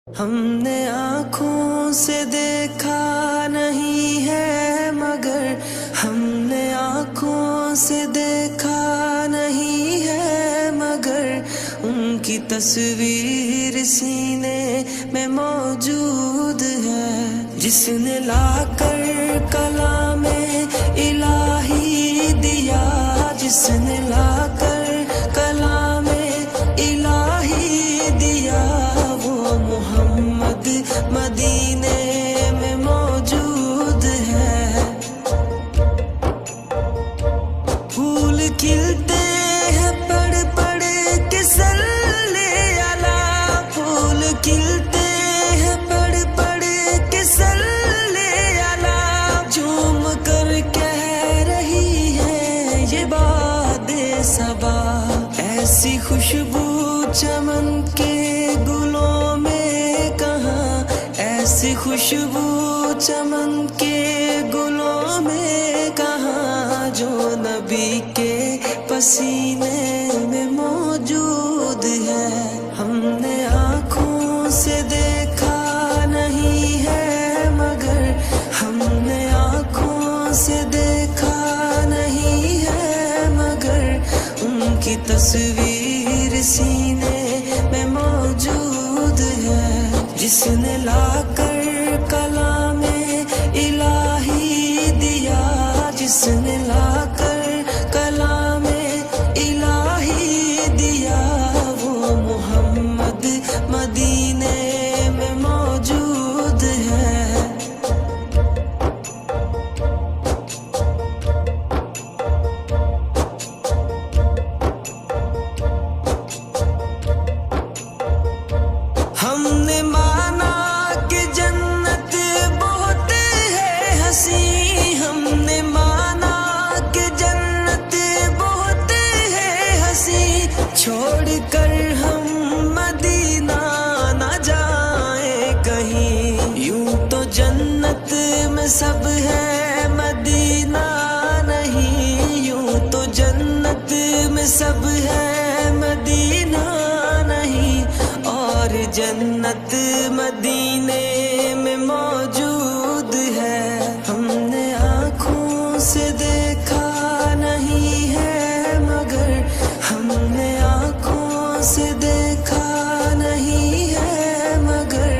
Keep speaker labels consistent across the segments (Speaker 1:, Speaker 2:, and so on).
Speaker 1: ہم نے آنکھوں سے دیکھا نہیں ہے مگر ہم نے آنکھوں سے دیکھا نہیں ہے مگر ان کی تصویر سینے میں موجود ہے، جس نے لا کر کلام الہی دیا، جس نے لا کر کلام الہی دیا، وہ محمد مدینے میں موجود ہے۔ پھول کھلتے ہیں پڑھ پڑھ کے صلی علی، پھول کھلتے ہیں پڑھ پڑھ کے صلی علی، جھوم کر کہہ رہی ہے یہ باد صبا، ایسی خوشبو چمن کے گلوں میں کہاں، ایسی خوشبو چمن کے گلوں میں کہاں، جو نبی کے پسینے میں موجود ہے۔ ہم نے آنکھوں سے دیکھا نہیں ہے مگر ہم نے آنکھوں سے دیکھا نہیں ہے مگر ان کی تصویر سینے میں موجود ہے، جس نے لا کر کلام الہی دیا، جس نے لا کر کلام الہی دیا، وہ محمد مدینے میں موجود ہے۔ ہم نے مانا کہ جنت بہت ہے حسین، ہم نے مانا کہ جنت بہت ہے حسین، چھوڑ کر ہم مدینہ نہ جائیں کہیں، یوں تو جنت میں سب ہے مدینہ نہیں، یوں تو جنت میں سب ہے مدینہ نہیں، اور جنت مدینے میں موجود ہے۔ ہم نے آنکھوں سے دیکھا نہیں ہے مگر ہم نے آنکھوں سے دیکھا نہیں ہے مگر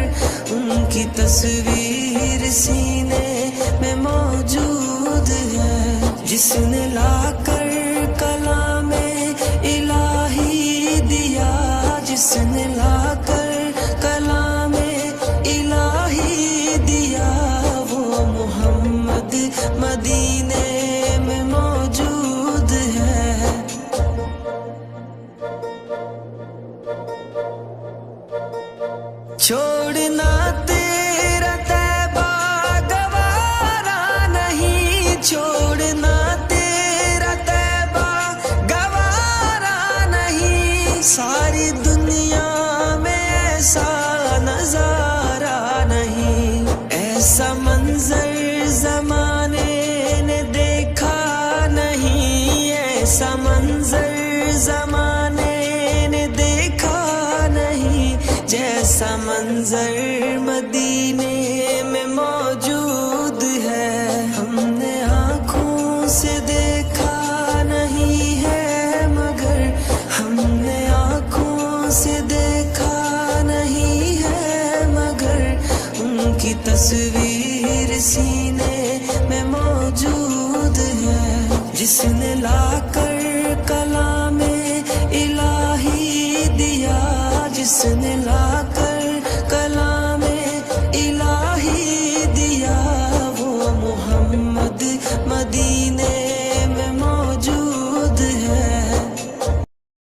Speaker 1: ان کی تصویر سینے میں موجود ہے، جس نے لا کر کلام الہی دیا، جس نے لا کر کلام الہی دیا، وہ محمد مدینے میں موجود ہے۔ چھوڑنا تیرا طیبہ گوارا نہیں، چھوڑنا تیرا طیبہ گوارا نہیں، ساری دنیا میں ایسا نظارہ نہیں، ایسا منظر زمانے نے دیکھا نہیں، ایسا منظر زمانے نے دیکھا نہیں، جیسا منظر مدینے میں موجود ہے۔ ہم نے آنکھوں سے دیکھا نہیں ہے مگر ہم نے آنکھوں سے دیکھا نہیں ہے مگر ان کی تصویر سینے میں موجود ہے، جس نے لا کر کلام الہی دیا، جس نے لا کر